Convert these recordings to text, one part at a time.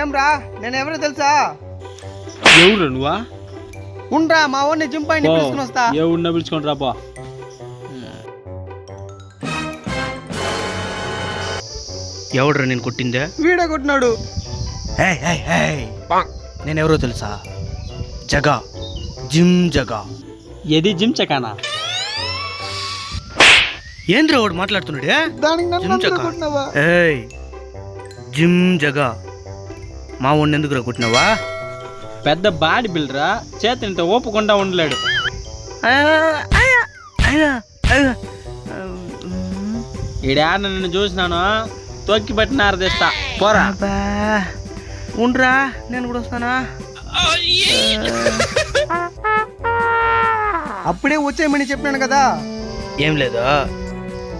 ఏం రా, నేను ఎవరో తెలుసా? ఎవరు నువ్వా? ఉండ్రా, మా ఊరిని జిమ్ పాయింట్ పిలుచుకుని వస్తా. ఎవరిన పిలుచుకొని రాపా. ఎవడ్రా నేను కొట్టిందే? వీడే కొట్టినాడు. నేను ఎవరో తెలుసా? జగా, జిమ్ జగా. ఏది జిమ్ చకానా? ఏంద్రా వాడు మాట్లాడుతున్నాడు? దానికి నన్ను జిమ్ అందరూ జగా. కొట్టినావా? జిమ్ జగా మా వాడిని ఎందుకురా కొట్టినావా? పెద్ద బాడీ బిల్డరా, చేతిని ఓపకుండా ఉండలేడు. ఈడా నిన్ను చూసినాను, తొక్కి పట్టిన ఆరదిస్తా. పోరా. ఉండ్రా, నేను కూడా వస్తానా? అప్పుడే వచ్చేయమని చెప్పినాను కదా. ఏం లేదు,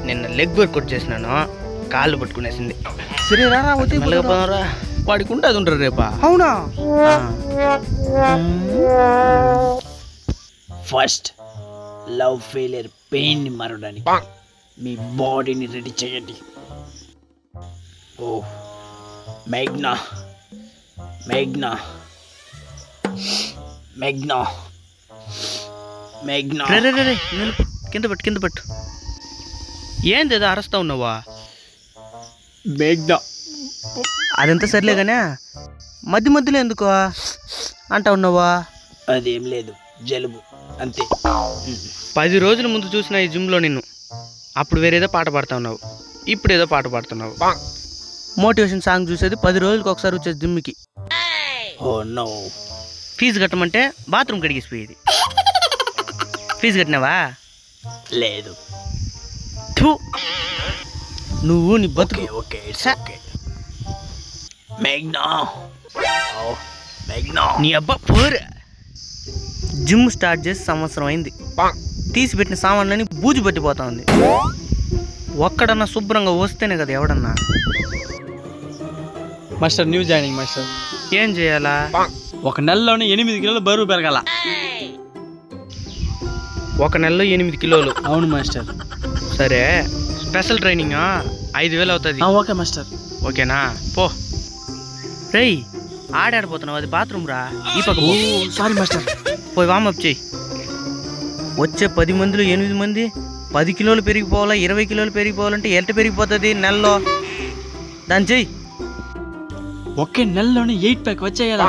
నిన్న లెగ్ వర్కౌట్ చేసినాను, కాళ్ళు పట్టుకునేసింది. సరే రారా, వచ్చే. మెల్లగా పోదాంరా. వాడికి ఉంటుంది ఉంటారు రేపా. అవునా? ఫస్ట్ లవ్ ఫెయిలియర్ పెయిన్ ని మరవడానికి మీ బాడీని రెడీ చేయండి. ఓ మేఘ్నా, మేఘ్నా, మేఘ్నా, మేఘ్నా. రే నిలుపు, కింద పట్టు. ఏంది ఏదో అరుస్తా ఉన్నావా? మేఘ్నా. అదంతా సర్లే కానీ మధ్య మధ్యలో ఎందుకో అంటా ఉన్నావా? అదేం లేదు, జలుబు అంతే. 10 రోజుల ముందు చూసిన ఈ జిమ్లో నిన్ను, అప్పుడు వేరేదో పాట పాడుతూ ఉన్నావు, ఇప్పుడు ఏదో పాట పాడుతున్నావు. మోటివేషన్ సాంగ్ చూసేది 10 రోజులకు ఒకసారి వచ్చేది జిమ్కి. Oh no. ఫీజు కట్టమంటే బాత్రూమ్ కడిగేసిపోయేది. ఫీజు కట్టినావా? లేదు. నువ్వు నీ బతుకు. Okay it's okay. మేఘ్నా, మేఘ్నా. నీ అబ్బా పోరు. జిమ్ స్టార్ట్ చేసి సంవత్సరం అయింది. తీసిపెట్టిన సామాన్లని బూజు పట్టిపోతా ఉంది. ఒక్కడన్నా శుభ్రంగా వస్తేనే కదా ఎవడన్నా. Master new joining master. ఏం చేయాలా? ఒక నెలలోనే 8 కిలోలు బరువు పెరగాల. ఒక నెలలో 8 కిలోలు? అవును మాస్టర్. సరే, స్పెషల్ ట్రైనింగ్ 5,000 అవుతుంది. Okay master. ఓకేనా? పో. రేయ్, ఆడాడిపోతున్నావు, అది బాత్రూమ్ రా. ఈ పక్క పో. Sorry master. పోయి వామప్ చేయి. వచ్చే 10 మందిలో 8 మంది 10 కిలోలు పెరిగిపోవాలా, 20 కిలోలు పెరిగిపోవాలంటే ఎంత పెరిగిపోతుంది నెలలో? దాన్ని చెయ్యి. ఒకే నెలలోనే 8 ప్యాక్ వచ్చేయాలా?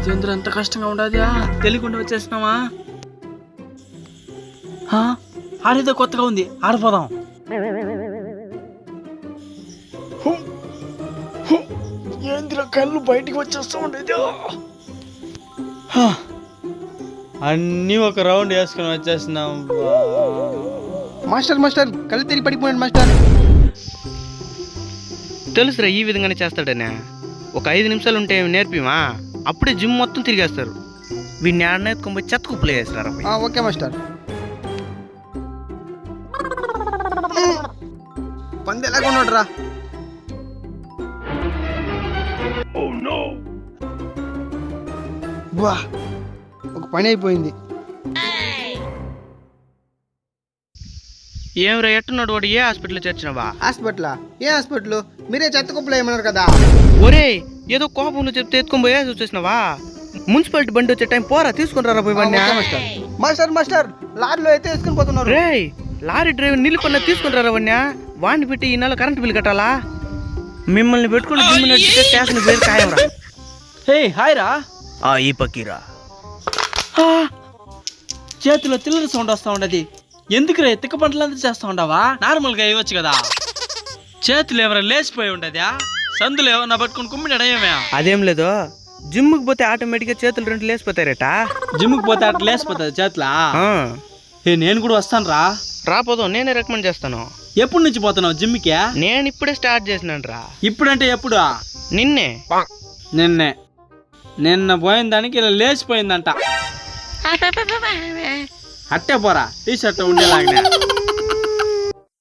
ఇదేంద్ర అంత కష్టంగా ఉండదు. తెలియకుండా వచ్చేసినావా? ఆడేదో కొత్తగా ఉంది, ఆడిపోదాం. ఏంద్ర కళ్ళు బయటికి వచ్చేస్తూ ఉండేది. అన్నీ ఒక రౌండ్ వేసుకుని వచ్చేసినాం. మాస్టర్ కళ్ళు తిరిగి పడిపోయాడు మాస్టర్. తెలుసురా, ఈ విధంగానే చేస్తాడనే. ఒక 5 నిమిషాలు ఉంటే నేర్పిమా, అప్పుడే జిమ్ మొత్తం తిరిగేస్తారు. వీడిని ఆడనే ఎత్తుకొని పోయి చెత్త కుప్పలు వేస్తారు. Okay master. పంది ఎలాగ ఉన్నాడు రా. వా, ఒక పని అయిపోయింది. ఏమిరా, ఎట్టున్నాడు వాడు? ఏ హాస్పిటల్లో చేర్చినవా? హాస్పిటలా? ఏ హాస్పిటల్? మీరే చెత్త కుప్పలు ఏమన్నారు కదా. ఒరే, ఏదో కోపంలో చెప్తే ఎత్తుకొని పోయేసి వచ్చేసినావా? మున్సిపాలిటీ బండి వచ్చే టైం పోరా, తీసుకుని రా పోయి బండి. మాస్టర్ లారీలో అయితే వేసుకుని పోతున్నారు. రే, లారీ డ్రైవర్ నిలిపన్నా తీసుకుని రా వన్యా. వాడిని పెట్టి ఈ నెల కరెంట్ బిల్ కట్టాలా? మిమ్మల్ని పెట్టుకుని జిమ్ నడిపితే స్టేషన్ పేరు ఖాయంరా. హే హాయ్ రా. ఈ పక్కీరా. చేతిలో తిల్లర సౌండ్ వస్తూ ఉండదు. ఎందుకు రే తిక్క పంటలంతా చేస్తూ ఉండవా? నార్మల్గా ఇవ్వచ్చు కదా. చేతులు ఎవరైనా లేచిపోయి ఉండదా? సందులు ఏమన్నా పట్టుకుని కుమ్మిడేమే? అదేం లేదు, జిమ్కి పోతే ఆటోమేటిక్గా చేతులు 2 లేచిపోతారట. జిమ్కి పోతే అట్లా లేచిపోతుంది చేతులా? నేను కూడా వస్తాను రా. రాపోదాం, నేనే రికమెండ్ చేస్తాను. ఎప్పటి నుంచి పోతున్నావు జిమ్కి? నేను ఇప్పుడే స్టార్ట్ చేసినాను రా. ఇప్పుడంటే ఎప్పుడు? నిన్నే. నిన్న పోయిన దానికి ఇలా లేచిపోయిందంట. అట్టే పోరా, టీ షర్ట్ ఉండేలాగా.